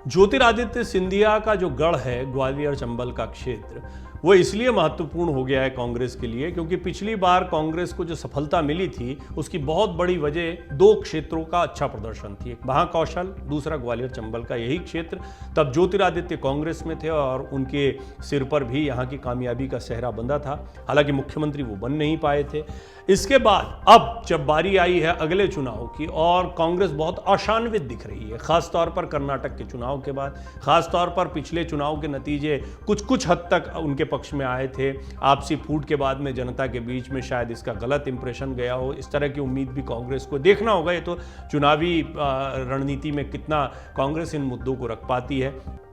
ज्योतिरादित्य सिंधिया का जो गढ़ है ग्वालियर चंबल का क्षेत्र, वो इसलिए महत्वपूर्ण हो गया है कांग्रेस के लिए क्योंकि पिछली बार कांग्रेस को जो सफलता मिली थी उसकी बहुत बड़ी वजह दो क्षेत्रों का अच्छा प्रदर्शन थी। एक महाकौशल, दूसरा ग्वालियर चंबल का यही क्षेत्र। तब ज्योतिरादित्य कांग्रेस में थे और उनके सिर पर भी यहाँ की कामयाबी का सेहरा बंधा था। हालांकि मुख्यमंत्री वो बन नहीं पाए थे। इसके बाद अब जब बारी आई है अगले चुनाव की और कांग्रेस बहुत आशान्वित दिख रही है, खासतौर पर कर्नाटक के चुनाव के बाद। खासतौर पर पिछले चुनाव के नतीजे कुछ हद तक उनके पक्ष में आए थे। आपसी फूट के बाद में जनता के बीच में शायद इसका गलत इंप्रेशन गया हो, इस तरह की उम्मीद भी कांग्रेस को। देखना होगा ये तो चुनावी रणनीति में कितना कांग्रेस इन मुद्दों को रख पाती है।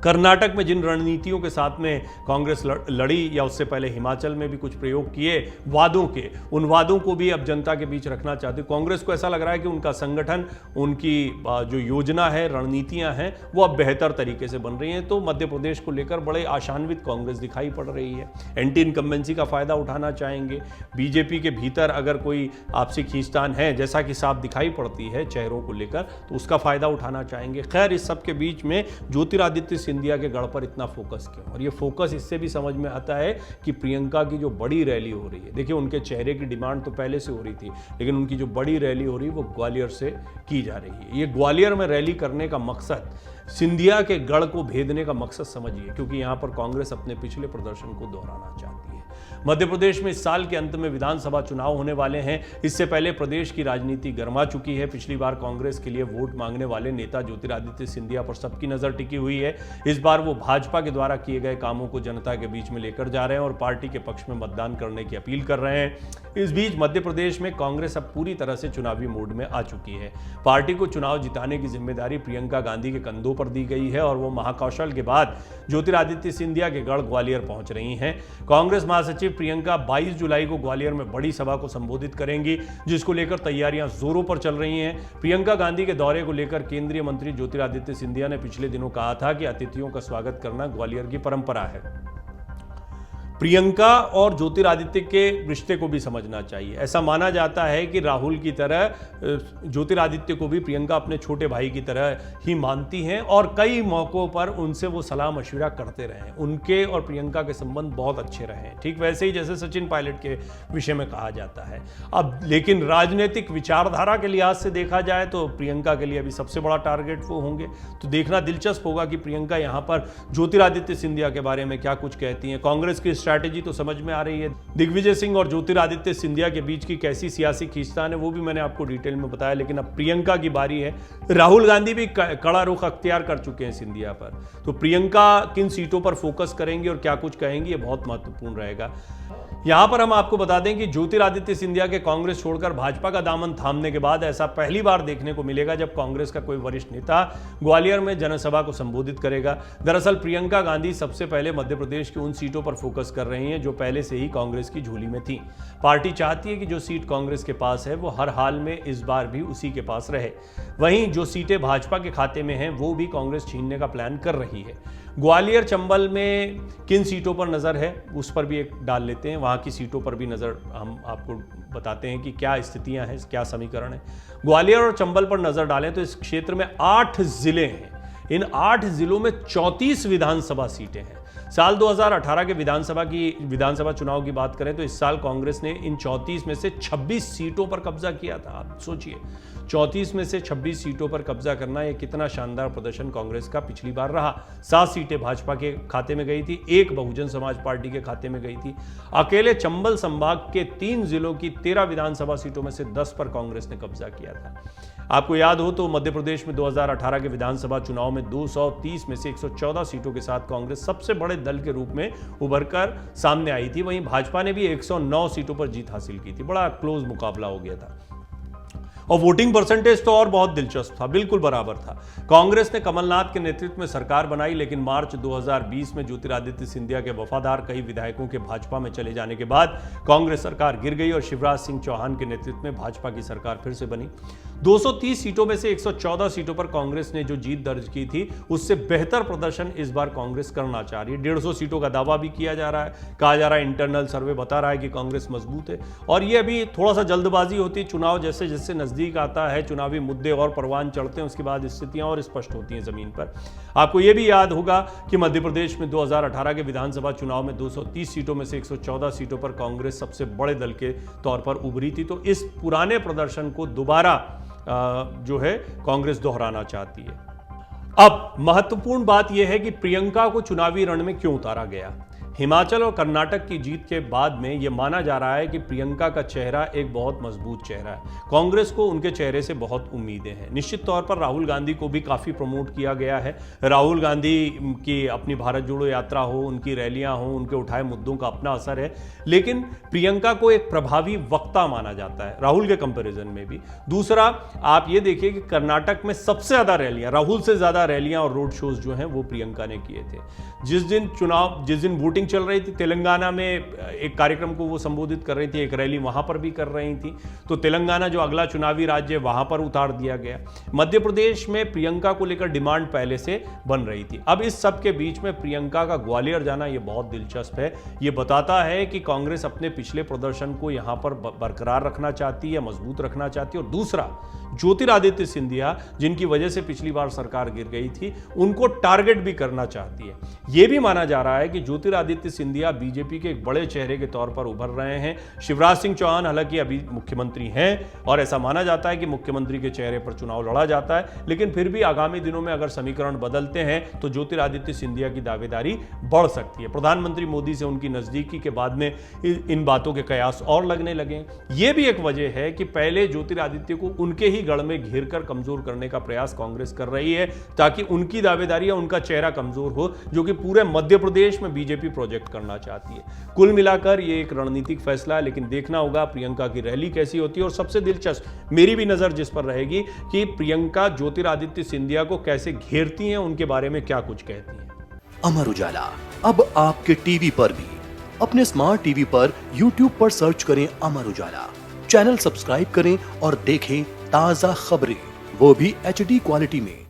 कर्नाटक में जिन रणनीतियों के साथ में कांग्रेस लड़ी या उससे पहले हिमाचल में भी कुछ प्रयोग किए वादों के, उन वादों को भी अब जनता के बीच रखना चाहती है। कांग्रेस को ऐसा लग रहा है कि उनका संगठन, उनकी जो योजना है, रणनीतियां हैं, वो अब बेहतर तरीके से बन रही हैं। तो मध्य प्रदेश को लेकर बड़े आशान्वित कांग्रेस दिखाई पड़ रही है। एंटी इनकम्बेंसी का फायदा उठाना चाहेंगे। बीजेपी के भीतर अगर कोई आपसी खींचतान है, जैसा कि साफ दिखाई पड़ती है चेहरों को लेकर, तो उसका फायदा उठाना चाहेंगे। खैर, इस सब के बीच में ज्योतिरादित्य सिंधिया के गढ़ पर इतना फोकस क्यों? और ये फोकस इससे भी समझ में आता है कि प्रियंका की जो बड़ी रैली हो रही है, देखिए उनके चेहरे की डिमांड तो पहले से हो रही थी, लेकिन उनकी जो बड़ी रैली हो रही है वो ग्वालियर से की जा रही है। ये ग्वालियर में रैली करने का मकसद सिंधिया के गढ़ को भेदने का मकसद समझिए, क्योंकि यहां पर कांग्रेस अपने पिछले प्रदर्शन को दोहराना चाहती है। मध्य प्रदेश में इस साल के अंत में विधानसभा चुनाव होने वाले हैं। इससे पहले प्रदेश की राजनीति गर्मा चुकी है। पिछली बार कांग्रेस के लिए वोट मांगने वाले नेता ज्योतिरादित्य सिंधिया पर सबकी नजर टिकी हुई है। इस बार वो भाजपा के द्वारा किए गए कामों को जनता के बीच में लेकर जा रहे हैं और पार्टी के पक्ष में मतदान करने की अपील कर रहे हैं। इस बीच मध्य प्रदेश में कांग्रेस अब पूरी तरह से चुनावी मोड में आ चुकी है। पार्टी को चुनाव जिताने की जिम्मेदारी प्रियंका गांधी के कंधों पर दी गई है और वो महाकौशल के बाद ज्योतिरादित्य सिंधिया के गढ़ ग्वालियर पहुंच रही हैं। कांग्रेस महासचिव प्रियंका 22 जुलाई को ग्वालियर में बड़ी सभा को संबोधित करेंगी, जिसको लेकर तैयारियां जोरों पर चल रही हैं। प्रियंका गांधी के दौरे को लेकर केंद्रीय मंत्री ज्योतिरादित्य सिंधिया ने पिछले दिनों कहा था कि अतिथियों का स्वागत करना ग्वालियर की परंपरा है। प्रियंका और ज्योतिरादित्य के रिश्ते को भी समझना चाहिए। ऐसा माना जाता है कि राहुल की तरह ज्योतिरादित्य को भी प्रियंका अपने छोटे भाई की तरह ही मानती हैं और कई मौकों पर उनसे वो सलाह मशविरा करते रहे। उनके और प्रियंका के संबंध बहुत अच्छे रहे, ठीक वैसे ही जैसे सचिन पायलट के विषय में कहा जाता है। अब लेकिन राजनीतिक विचारधारा के लिहाज से देखा जाए तो प्रियंका के लिए अभी सबसे बड़ा टारगेट वो होंगे। तो देखना दिलचस्प होगा कि प्रियंका यहाँ पर ज्योतिरादित्य सिंधिया के बारे में क्या कुछ कहती हैं। कांग्रेस की स्ट्रैटेजी तो समझ में आ रही है। दिग्विजय सिंह और ज्योतिरादित्य सिंधिया के बीच की कैसी सियासी खींचतान है वो भी मैंने आपको डिटेल में बताया, लेकिन अब प्रियंका की बारी है। राहुल गांधी भी कड़ा रुख अख्तियार कर चुके हैं सिंधिया पर। तो प्रियंका किन सीटों पर फोकस करेंगी और क्या कुछ कहेंगी, ये बहुत महत्वपूर्ण रहेगा। यहां पर हम आपको बता दें कि ज्योतिरादित्य सिंधिया के कांग्रेस छोड़कर भाजपा का दामन थामने के बाद ऐसा पहली बार देखने को मिलेगा जब कांग्रेस का कोई वरिष्ठ नेता ग्वालियर में जनसभा को संबोधित करेगा। दरअसल प्रियंका गांधी सबसे पहले मध्य प्रदेश की उन सीटों पर फोकस कर रही हैं जो पहले से ही कांग्रेस की झोली में थी। पार्टी चाहती है कि जो सीट कांग्रेस के पास है वो हर हाल में इस बार भी उसी के पास रहे। वहीं जो सीटें भाजपा के खाते में हैं वो भी कांग्रेस छीनने का प्लान कर रही है। ग्वालियर चंबल में किन सीटों पर नजर है उस पर भी एक डाल लेते हैं। वहां की सीटों पर भी नजर हम आपको बताते हैं कि क्या स्थितियां हैं, क्या समीकरण है। ग्वालियर और चंबल पर नजर डालें तो इस क्षेत्र में 8 जिले हैं। इन 8 जिलों में 34 विधानसभा सीटें हैं। साल 2018 के विधानसभा चुनाव की बात करें तो इस साल कांग्रेस ने इन 34 में से 26 सीटों पर कब्जा किया था। आप सोचिए, 34 में से 26 सीटों पर कब्जा करना, यह कितना शानदार प्रदर्शन कांग्रेस का पिछली बार रहा। 7 सीटें भाजपा के खाते में गई थी, 1 बहुजन समाज पार्टी के खाते में गई थी। अकेले चंबल संभाग के 3 जिलों की 13 विधानसभा सीटों में से 10 पर कांग्रेस ने कब्जा किया था। आपको याद हो तो मध्य प्रदेश में 2018 के विधानसभा चुनाव में 230 में से 114 सीटों के साथ कांग्रेस सबसे बड़े दल के रूप में उभरकर सामने आई थी। वहीं भाजपा ने भी 109 सीटों पर जीत हासिल की थी। बड़ा क्लोज मुकाबला हो गया था और वोटिंग परसेंटेज तो और बहुत दिलचस्प था, बिल्कुल बराबर था। कांग्रेस ने कमलनाथ के नेतृत्व में सरकार बनाई, लेकिन मार्च 2020 में ज्योतिरादित्य सिंधिया के वफादार कई विधायकों के भाजपा में चले जाने के बाद कांग्रेस सरकार गिर गई और शिवराज सिंह चौहान के नेतृत्व में भाजपा की सरकार फिर से बनी। 230 सीटों में से 114 सीटों पर कांग्रेस ने जो जीत दर्ज की थी उससे बेहतर प्रदर्शन इस बार कांग्रेस करना चाह रही है। 150 सीटों का दावा भी किया जा रहा है। कहा जा रहा है, इंटरनल सर्वे बता रहा है कि कांग्रेस मजबूत है और ये अभी थोड़ा सा जल्दबाजी होती, चुनाव जैसे जैसे नजदीक नजदीक आता है, चुनावी मुद्दे और परवान चढ़ते हैं, उसके बाद स्थितियां और स्पष्ट होती हैं जमीन पर। आपको यह भी याद होगा कि मध्य प्रदेश में 2018 के विधानसभा चुनाव में 230 सीटों में से 114 सीटों पर कांग्रेस सबसे बड़े दल के तौर पर उभरी थी। तो इस पुराने प्रदर्शन को दोबारा जो है कांग्रेस दोहराना चाहती है। अब महत्वपूर्ण बात यह है कि प्रियंका को चुनावी रण में क्यों उतारा गया। हिमाचल और कर्नाटक की जीत के बाद में यह माना जा रहा है कि प्रियंका का चेहरा एक बहुत मजबूत चेहरा है। कांग्रेस को उनके चेहरे से बहुत उम्मीदें हैं। निश्चित तौर पर राहुल गांधी को भी काफ़ी प्रमोट किया गया है। राहुल गांधी की अपनी भारत जोड़ो यात्रा हो, उनकी रैलियां हो, उनके उठाए मुद्दों का अपना असर है, लेकिन प्रियंका को एक प्रभावी वक्ता माना जाता है राहुल के कंपैरिजन में भी। दूसरा, आप ये देखिए कि कर्नाटक में सबसे ज़्यादा रैलियां, राहुल से ज़्यादा रैलियां और रोड शोज जो हैं वो प्रियंका ने किए थे। जिस दिन वोटिंग चल रही थी तेलंगाना में, एक कार्यक्रम को वो संबोधित कर रही थी, एक रैली वहां पर भी कर रही थी, तो तेलंगाना जो अगला चुनावी राज्य है वहां पर उतार दिया गया। मध्य प्रदेश में प्रियंका को लेकर डिमांड पहले से बन रही थी। अब इस सब के बीच में प्रियंका का ग्वालियर जाना ये बहुत दिलचस्प है। ये बताता है कि कांग्रेस अपने पिछले प्रदर्शन को यहां पर बरकरार रखना चाहती है, मजबूत रखना चाहती है। और दूसरा, ज्योतिरादित्य सिंधिया जिनकी वजह से पिछली बार सरकार गिर गई थी, उनको टारगेट भी करना चाहती है। यह भी माना जा रहा है कि ज्योतिरादित्य सिंधिया बीजेपी के एक बड़े चेहरे के तौर पर उभर रहे हैं। शिवराज सिंह चौहान हालांकि अभी मुख्यमंत्री हैं और ऐसा माना जाता है कि मुख्यमंत्री के चेहरे पर चुनाव लड़ा जाता है, लेकिन फिर भी आगामी दिनों में अगर समीकरण बदलते हैं तो ज्योतिरादित्य सिंधिया की दावेदारी बढ़ सकती है। प्रधानमंत्री मोदी से उनकी नजदीकी के बाद में इन बातों के कयास और लगने लगे। यह भी एक वजह है कि पहले ज्योतिरादित्य को उनके ही गढ़ में घेर कर कमजोर करने का प्रयास कांग्रेस कर रही है, ताकि उनकी दावेदारी या उनका चेहरा कमजोर हो, जो कि पूरे मध्य प्रदेश में बीजेपी प्रोजेक्ट करना चाहती है। कुल मिलाकर ये एक रणनीतिक फैसला है, लेकिन देखना होगा प्रियंका की रैली कैसी होती है। और सबसे दिलचस्प मेरी भी नजर जिस पर रहेगी कि प्रियंका ज्योतिरादित्य सिंधिया को कैसे घेरती हैं, उनके बारे में क्या कुछ कहती हैं। अमर उजाला अब आपके टीवी पर भी। अपने स्मार्ट टीवी पर YouTube पर सर्च करें अमर उजाला, चैनल सब्सक्राइब करें और देखें ताजा खबरें, वो भी HD क्वालिटी में।